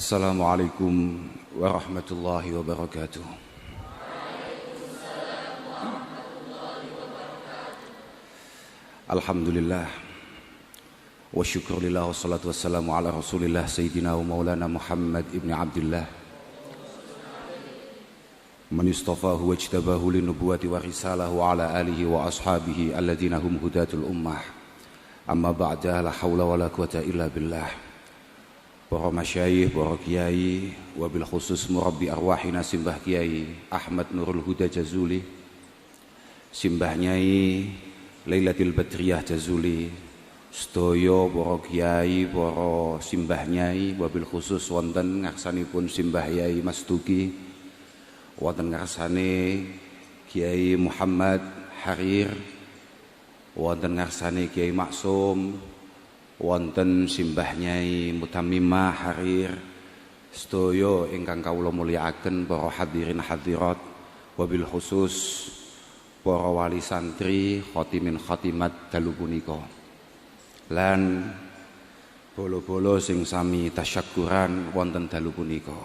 Assalamualaikum warahmatullahi wabarakatuh. Alhamdulillah wa syukurillah wa salatu wassalamu ala rasulillah sayyidina wa maulana Muhammad ibn Abdullah man istafahu wa ijtabahu linubuwati wa risalah wa ala alihi wa ashabihi alladhina hum hudatul ummah. Amma ba'da, la hawla wa la quwata illa billah. Para masyayikh, para kiai, wabil khusus murabbi arwahina simbah Kiai Ahmad Nurul Huda Jazuli, simbah Nyai Lailatul Badriyah Jazuli, sedaya para kiai, para simbah Nyai, wabil khusus wonten ngarsanipun simbah Yai Mas Duki, wonten ngarsane Kiai Muhammad Harir, wonten ngarsane Kiai Maksum, wonten simbah Nyai Mutamimah Harir, sedaya ingkang kawula mulyakaken para hadirin hadirat, wabil khusus para wali santri khotimin khotimat dalu punika lan bolo-bolo sing sami tasyakuran wonten dalu punika.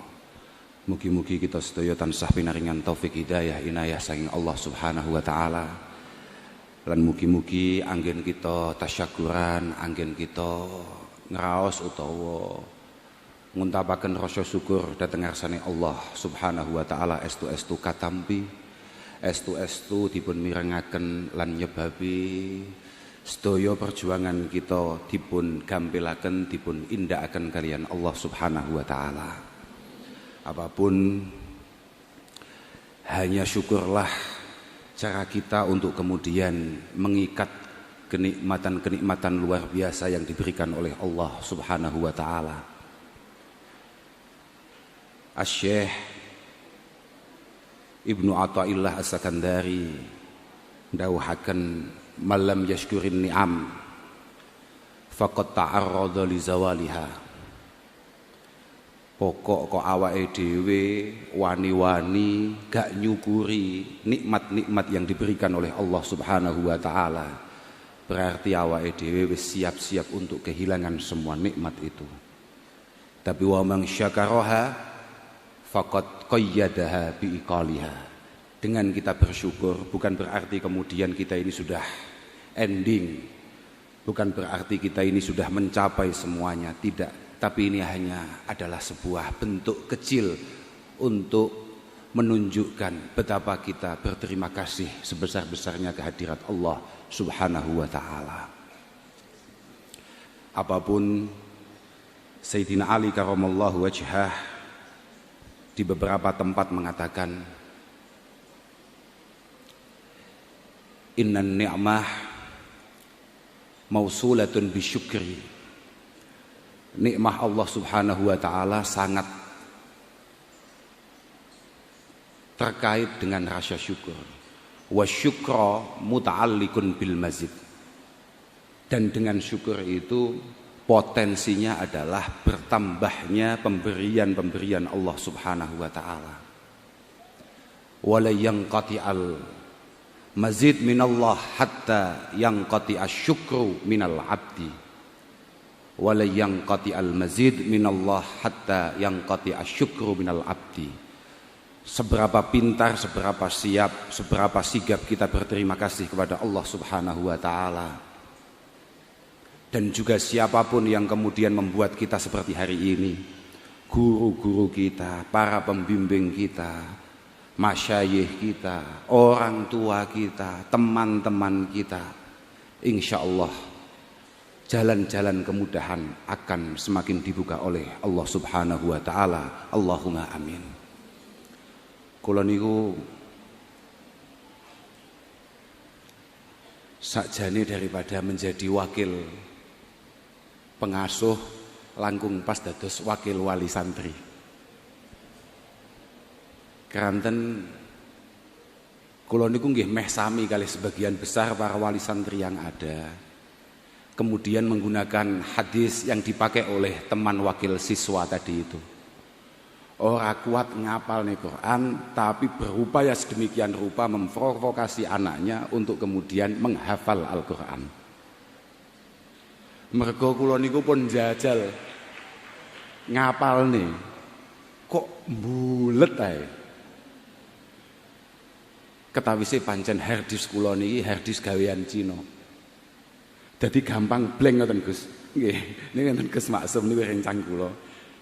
Mugi-mugi kita sedaya tansah pinaringan taufik hidayah inayah saking Allah Subhanahu wa taala. Lan mugi-mugi anggen kita tasyakuran, anggen kita ngraos utawa nguntapaken rasa syukur dhateng ngarsane Allah Subhanahu wa taala estu-estu katampi, estu-estu dipun mirengaken lan nyebabi sedaya perjuangan kita dipun gampilaken, dipun indakaken kalian Allah Subhanahu wa taala. Apapun hanya syukurlah cara kita untuk kemudian mengikat kenikmatan-kenikmatan luar biasa yang diberikan oleh Allah Subhanahu wa taala. Asy-Syaikh Ibnu Athaillah As-Sakandari ndawuhaken malam yashkurin ni'am faqad ta'arrada li zawaliha. Pokok kok awake dhewe wani-wani gak nyukuri nikmat-nikmat yang diberikan oleh Allah Subhanahu wa taala, berarti awake dhewe wis siap-siap untuk kehilangan semua nikmat itu. Tapi wa man syakaraha faqad qayyadaha biiqaliha. Dengan kita bersyukur bukan berarti kemudian kita ini sudah ending, bukan berarti kita ini sudah mencapai semuanya, tidak. Tapi ini hanya adalah sebuah bentuk kecil untuk menunjukkan betapa kita berterima kasih sebesar-besarnya kehadirat Allah Subhanahu wa taala. Apapun Sayyidina Ali karamallahu wajhah di beberapa tempat mengatakan innan ni'mah mausulatun bisyukri. Nikmah Allah Subhanahu wa taala sangat terkait dengan rasa syukur. Wa syukra muta'alliqun bil mazid. Dan dengan syukur itu potensinya adalah bertambahnya pemberian-pemberian Allah Subhanahu wa taala. Wala yanqati'al mazid minallah hatta yanqati'asy syukru minal 'abdi. Wala yanqati al-mazid minallah hatta yanqati asyukru minal abdi. Seberapa pintar, seberapa siap, seberapa sigap kita berterima kasih kepada Allah Subhanahu wa taala. Dan juga siapapun yang kemudian membuat kita seperti hari ini, guru-guru kita, para pembimbing kita, masyayikh kita, orang tua kita, teman-teman kita, insyaallah jalan-jalan kemudahan akan semakin dibuka oleh Allah Subhanahu wa taala. Allahumma amin. Kula niku sakjane daripada menjadi wakil pengasuh langkung pas dados wakil wali santri. Keranten kula niku nggih meh sami kali sebagian besar para wali santri yang ada. Kemudian menggunakan hadis yang dipakai oleh teman wakil siswa tadi itu. Ora kuat ngapal nih Quran, tapi berupaya sedemikian rupa memprovokasi anaknya untuk kemudian menghafal Al-Quran. Mergo kula niku pun jajal ngapalne kok bulet ae. Ketawise pancen harddisk kula niki harddisk gawean Cina. Dadi gampang blank ngoten Gus. Nggih, niki wonten Gus Maksum niku rencang kula.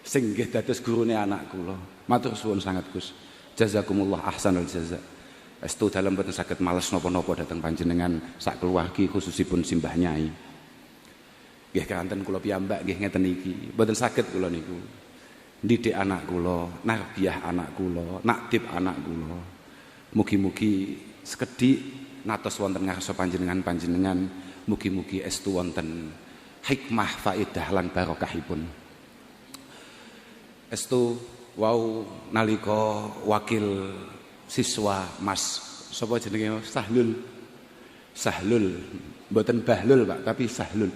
Sing nggih dados gurune anak kula. Matur suwun sangat Gus. Jazakumullah ahsanul jaza. Estu dalem boten saged males napa-napa dhateng panjenengan sak keluargi khususipun simbah nyai. Nggih kanten kula piyambak nggih ngeten iki. Boten saged kula niku. Ndidik anak kula, narbiyah anak kula, nakdib anak kula. Mugi-mugi sekedhik natos wonten ngarsa panjenengan, mugi-mugi estu wonten hikmah faedah lan barokahipun. Estu wau nalika wakil siswa Mas sapa jenenge Sahlul mboten Bahlul Pak tapi Sahlul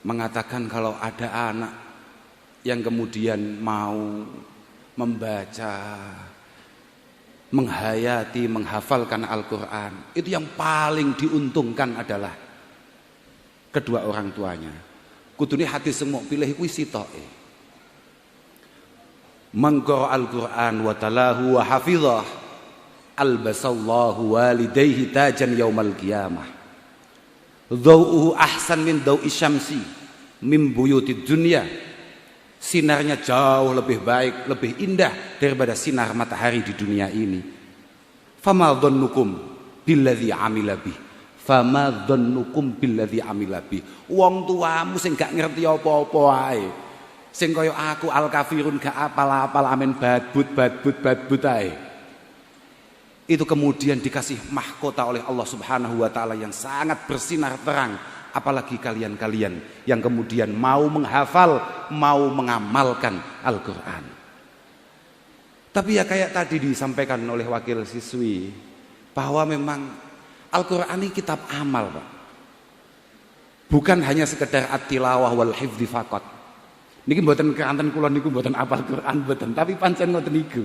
mengatakan kalau ada anak yang kemudian mau membaca, menghayati, menghafalkan Al-Quran, itu yang paling diuntungkan adalah kedua orang tuanya. Kudune hati semua pilih kuwi sitoke. Mangqara Al-Quran wa talahu wa hafizah albasallahu walidayhi tajan yaumal qiyamah. Dhau'uhu ahsan min dhau'i syamsi min buyutid dunya. Sinarnya jauh lebih baik, lebih indah daripada sinar matahari di dunia ini. Fama dhannukum billadzi amila bih. Fama dhannukum billadzi amila bih. Wong tuamu sing gak ngerti apa-apa ae. Sing kaya aku al-kafirun gak apal-apal amen badbut ae. Itu kemudian dikasih mahkota oleh Allah Subhanahu wa taala yang sangat bersinar terang. Apalagi kalian-kalian yang kemudian mau menghafal, mau mengamalkan Al-Quran. Tapi ya kayak tadi disampaikan oleh wakil siswi, bahwa memang Al-Quran ini kitab amal Pak. Bukan hanya sekedar at-tilawah wal hifdzi faqat. Niki mboten keranten kula niku mboten apal Quran mboten, tapi pancen ngoten niku.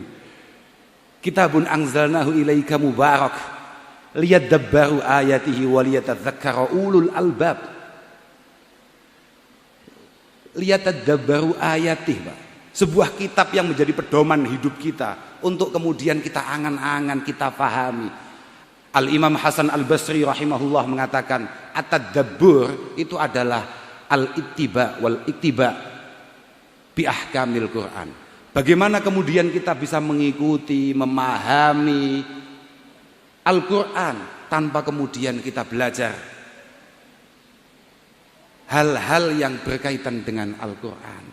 Kitabun anzalnahu ilaika mubarak liyadabbaru ayatihi wa liyatadzakkara ulul albab. Liyatadabbaru ayatihi Pak. Sebuah kitab yang menjadi pedoman hidup kita untuk kemudian kita angan-angan, kita pahami. Al-Imam Hasan Al-Basri rahimahullah mengatakan at-tadabbur itu adalah al-ittiba wal ittiba bi ahkamil Quran. Bagaimana kemudian kita bisa mengikuti, memahami Al-Quran tanpa kemudian kita belajar hal-hal yang berkaitan dengan Al-Quran.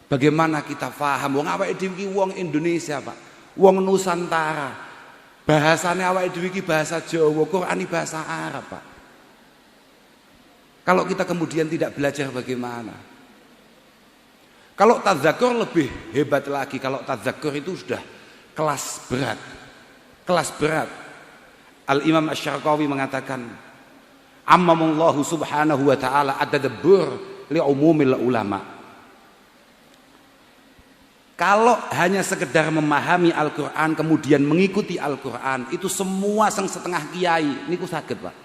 Bagaimana kita paham? Wong awake dhewe iki wong Indonesia, Pak. Wong Nusantara. Bahasane awake dhewe iki bahasa Jawa, Quran iki bahasa Arab, Pak. Kalau kita kemudian tidak belajar bagaimana? Kalau tadzakur lebih hebat lagi. Kalau tadzakur itu sudah kelas berat. Kelas berat. Al-Imam Asy-Syarqawi mengatakan, Ammamullahu subhanahu wa ta'ala ad-tadabbur li umumil ulama. Kalau hanya sekedar memahami Al-Quran kemudian mengikuti Al-Quran, itu semua sang setengah kiai niku saged Pak.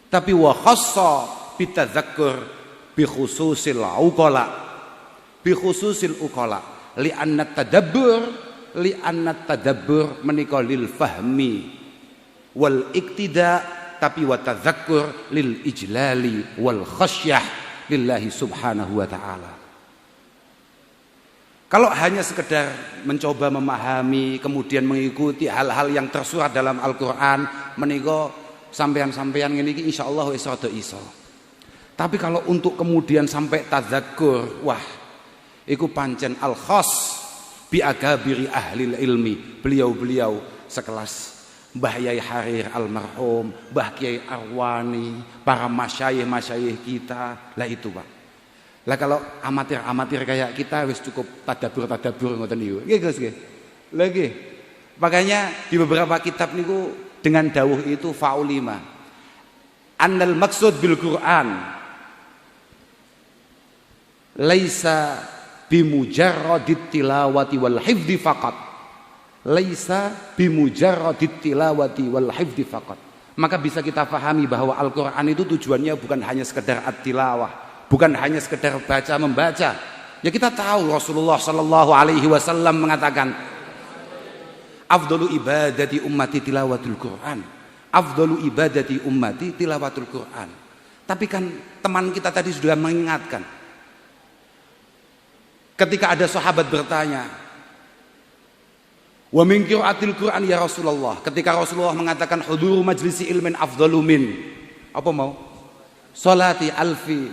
Tapi wa khassa bitadzakkur bi khususil uqala. Bi khususil uqala li anna tadabbur menika lil fahmi wal iktida, tapi wa tadzakkur lil ijlali wal khasyah lillahi subhanahu wa ta'ala. Kalau hanya sekedar mencoba memahami kemudian mengikuti hal-hal yang tersurat dalam Al-Quran, menika sampean-sampean ngene iki insyaallah wis rada iso. Tapi kalau untuk kemudian sampai tadzakkur, wah iku pancen al-khas bi akabiri ahli ilmi. Beliau-beliau sekelas Mbah Yai Harir almarhum, Mbah Kiai Arwani, para masyayikh kita, lah itu Pak. Lah kalau amatir-amatir kayak kita wis cukup tadabbur ngoten niku. Nggih Gus nggih. Lah nggih. Makanya di beberapa kitab niku dengan dawuh itu faulima. Annal maksud bil Quran laisa bimujarradit tilawati wal hifdzi faqat. Laisa bimujarradit tilawati wal hifdzi faqat. maka bisa kita pahami bahwa Al-Quran itu tujuannya bukan hanya sekedar at-tilawah, bukan hanya sekedar baca membaca. Ya kita tahu Rasulullah Shallallahu Alaihi Wasallam mengatakan, afdalu ibadati ummati tilawatul Quran, afdalu ibadati ummati tilawatul Quran. Tapi kan teman kita tadi sudah mengingatkan, ketika ada sahabat bertanya, wa min qiraatil Quran ya Rasulullah, ketika Rasulullah mengatakan huduru majlisi ilmin afdalu min apa mau salati alfi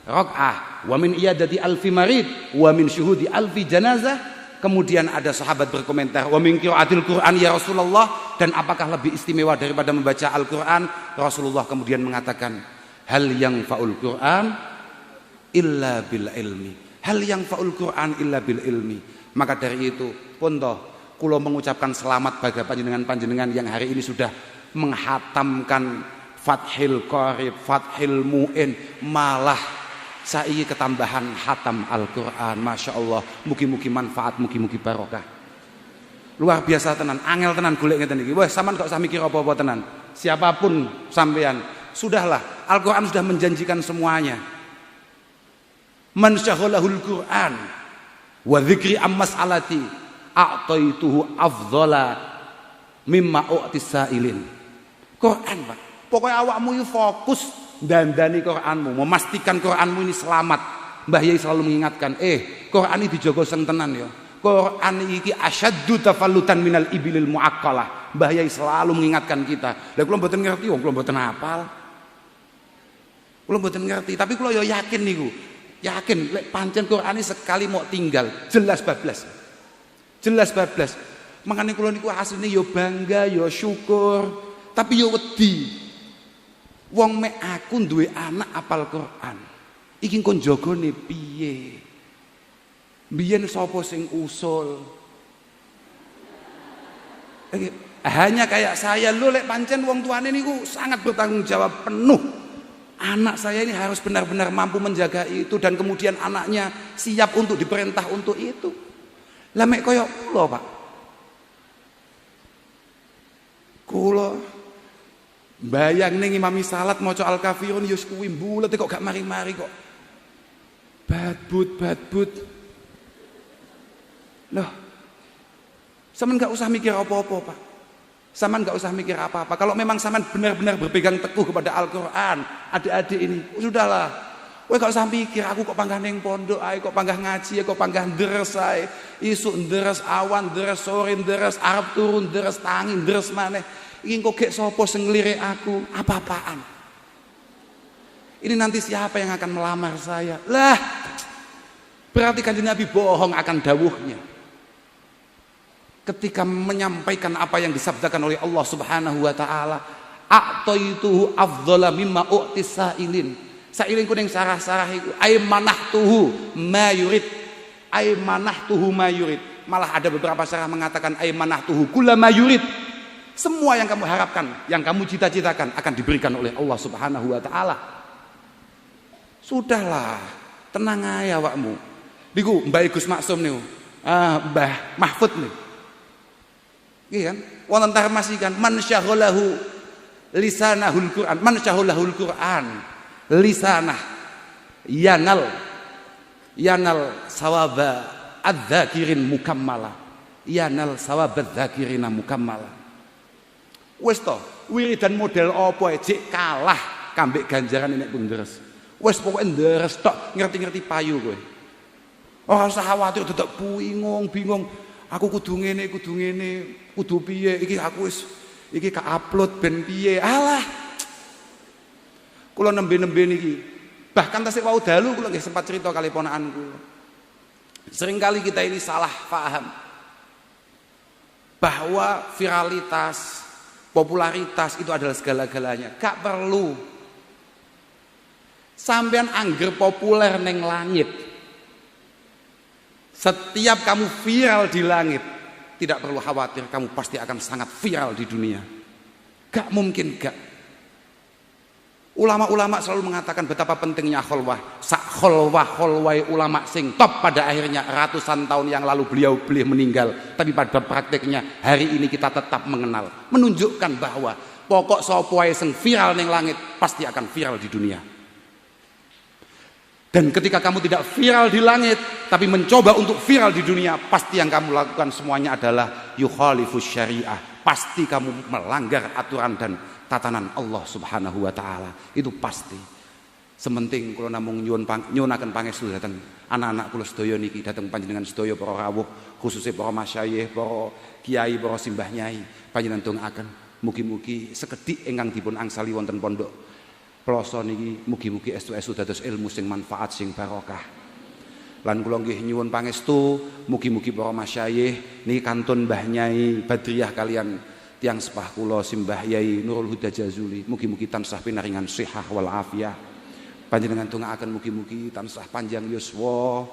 rakaah wa min iyadati alfi marid wa min syuhudi alfi janazah. Kemudian ada sahabat berkomentar, wa min qiraatil Quran ya Rasulullah, dan apakah lebih istimewa daripada membaca Al-Quran? Rasulullah kemudian mengatakan, hal yang faul Quran illa bil ilmi, hal yang faul Quran illa bil ilmi. Maka dari itu pun toh kula mengucapkan selamat bagi panjenengan yang hari ini sudah menghatamkan Fathil Qorib, Fathil Mu'in, malah saiki ketambahan hatam Al-Quran. Masya Allah, mugi-mugi manfaat, mugi-mugi barokah. Luar biasa tenan, angel tenan golek ngeten iki. Wah, sampean gak usah mikir apa-apa tenan. Siapapun sampean, sudahlah, Al-Quran sudah menjanjikan semuanya. Man syaghalahul Quran wa dzikri ammas alati a'taituhu afdhala mimma u'tis sa'ilin. Quran, Pak. Pokoknya awakmu itu fokus dandani Quranmu, memastikan Quranmu ini selamat. Mbah Yai selalu mengingatkan, Quran ini dijogo sing tenan ya. Quran iki asyaddu tafallutan minal ibilil muaqqalah. Mbah Yai selalu mengingatkan kita. Lah kula mboten ngerti, wong kula mboten hafal. Kula mboten ngerti, tapi kula ya yakin niku. Yakin lek pancen Quran ini sekali mau tinggal, jelas bablas. Jelas bablas. Makane kula niku asline ya bangga, ya syukur, tapi ya wedi. Wong mek aku duwe anak apal Quran. Iki kon jagane piye? Biyen sapa sing usul? Hanya kayak saya lho, lek pancen wong tuane niku sangat bertanggung jawab penuh. Anak saya ini harus benar-benar mampu menjaga itu, dan kemudian anaknya siap untuk diperintah untuk itu. Lah mek koyo kula, Pak. Kula bayang ning imami salat maca Al-Kafirun ya kuwi mbulet kok gak mari-mari kok. Badbut. Loh. Sampeyan gak usah mikir apa-apa, Pak. Sampeyan gak usah mikir apa-apa. Kalau memang sampeyan benar-benar berpegang teguh kepada Al-Qur'an, adik-adik ini, sudahlah. Kowe gak usah mikir aku kok panggah ning pondok ae, kok panggah ngaji, kok panggah deres ae. Isuk deres, awan deres, sore deres, arep turun deres, tangi deres maneh. Iki kok gek sapa sing ngelirik aku? Apa-apaan? Ini nanti siapa yang akan melamar saya? Lah, berarti Kanjeng Nabi bohong akan dawuhnya ketika menyampaikan apa yang disabdakan oleh Allah Subhanahu wa taala, a'taituhu afdhala mimma u'tis sa'ilin. Sa'ilin ku ning sarah-sarah iku ay manahtuhu ma yurid, ay manahtuhu ma yurid. Malah ada beberapa sarah mengatakan ay manahtuhu kullama yurid. Semua yang kamu harapkan, yang kamu cita-citakan akan diberikan oleh Allah Subhanahu wa taala. Sudahlah, tenang aja awakmu. Niku Mbah Gus Maksum niku. Mbah Mahfud niku. Iya kan? Wonten tarmasikan man syaghalahu lisanahul Quran, man syaghalahul Quran lisanah yanal sawaba adz-dzakirin mukammala. Yanal sawaba adz-dzakirina mukammala. Wis to, wiridan model apa jek kalah kambek ganjaran nek pun deres. Wis pokoke deres tok, ngerti-ngerti payu kowe. Ora usah khawatir dadak bingung. Aku kudu ngene, kudu piye? Iki aku wis iki ka-upload ben piye? Alah. Kula nembe-nembe niki. Bahkan tasik wau dalu kula nggih sempat cerita kali ponakan kula. Seringkali kita ini salah paham bahwa viralitas, popularitas itu adalah segala-galanya. Gak perlu. Sampean angger populer neng langit. Setiap kamu viral di langit, tidak perlu khawatir, kamu pasti akan sangat viral di dunia. Gak mungkin gak. Ulama-ulama selalu mengatakan betapa pentingnya kholwah. Sak kholwah ulama sing top, pada akhirnya ratusan tahun yang lalu beliau meninggal. Tapi pada prakteknya hari ini kita tetap mengenal. Menunjukkan bahwa Pokok sapa wae sing viral ning langit pasti akan viral di dunia. Dan ketika kamu tidak viral di langit tapi mencoba untuk viral di dunia, pasti yang kamu lakukan semuanya adalah yukhalifus syariah. Pasti kamu melanggar aturan dan tatanan Allah Subhanahu wa taala. Itu pasti. Sementing kula namung nyuwunaken pangestu dhateng anak-anak kula sedaya niki, dhateng panjenengan sedaya para rawuh, khususnya para masyayikh, para kiai, para simbah nyai, panjenengan dongaaken mugi-mugi sekedhik ingkang dipun angsali wonten pondok Ploso niki mugi-mugi estu-estu dados ilmu sing manfaat sing barokah. Lan kula nggih nyuwun pangestu mugi-mugi para masyayikh niki kantun Mbah Nyai Badriyah kalian tiang sepah kula Simbah Yai Nurul Huda Jazuli, mugi-mugi tansah pinaringan sihah wal afiyah. Panjenengan dongaaken mugi-mugi tansah panjang yuswa,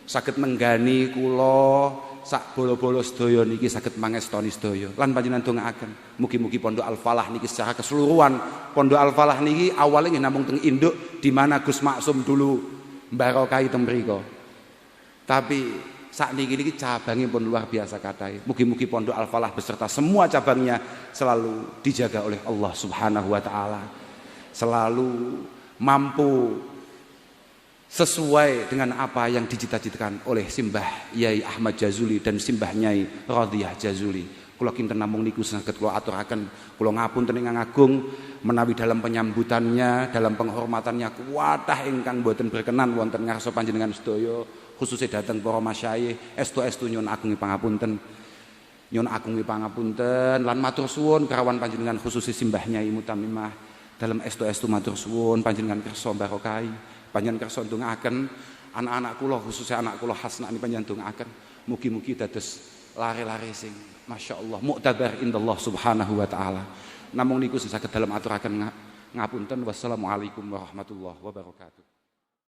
saged nenggani kula sak bolo-bolo sedaya niki saged mangestoni sedaya. Lan panjenengan dongaaken mugi-mugi Pondok Al Falah niki secara keseluruhan, Pondok Al Falah niki awalnya nggih namung teng induk di mana Gus Maksum dulu mbarokahi teng mriku. Tapi sakniki niki cabangnya pun luar biasa kathah. Mugi-mugi Pondok Al Falah beserta semua cabangnya selalu dijaga oleh Allah Subhanahu wa taala. Selalu mampu sesuai dengan apa yang dicita-citakan oleh Simbah Yai Ahmad Jazuli dan Simbah Nyai Radhiyah Jazuli. Kula kinten namung niku saged kula aturaken, kula ngapunten ingkang agung menawi dalam penyambutannya, dalam penghormatannya kuwatah ingkang boten berkenan wonten ngarsa panjenengan sedaya, khususnya dhateng para masyayikh, estu-estu nyuwun agung pangapunten. Nyuwun agung pangapunten lan matur suwun karawan panjenengan khususnya Simbah Nyai Mutamimah. Dalam estu-estu matur suwun panjenengan kersa barokahi, panjenengan kersa ndongaaken anak-anak kula khususnya anak kula Hasna niki panjenengan ndongaaken mugi-mugi dados lare-lare sing masyaallah mu'tabar indallah Subhanahu wa taala. Namung niku sing saged dalem aturaken ngapunten. Wassalamualaikum warahmatullahi wabarakatuh.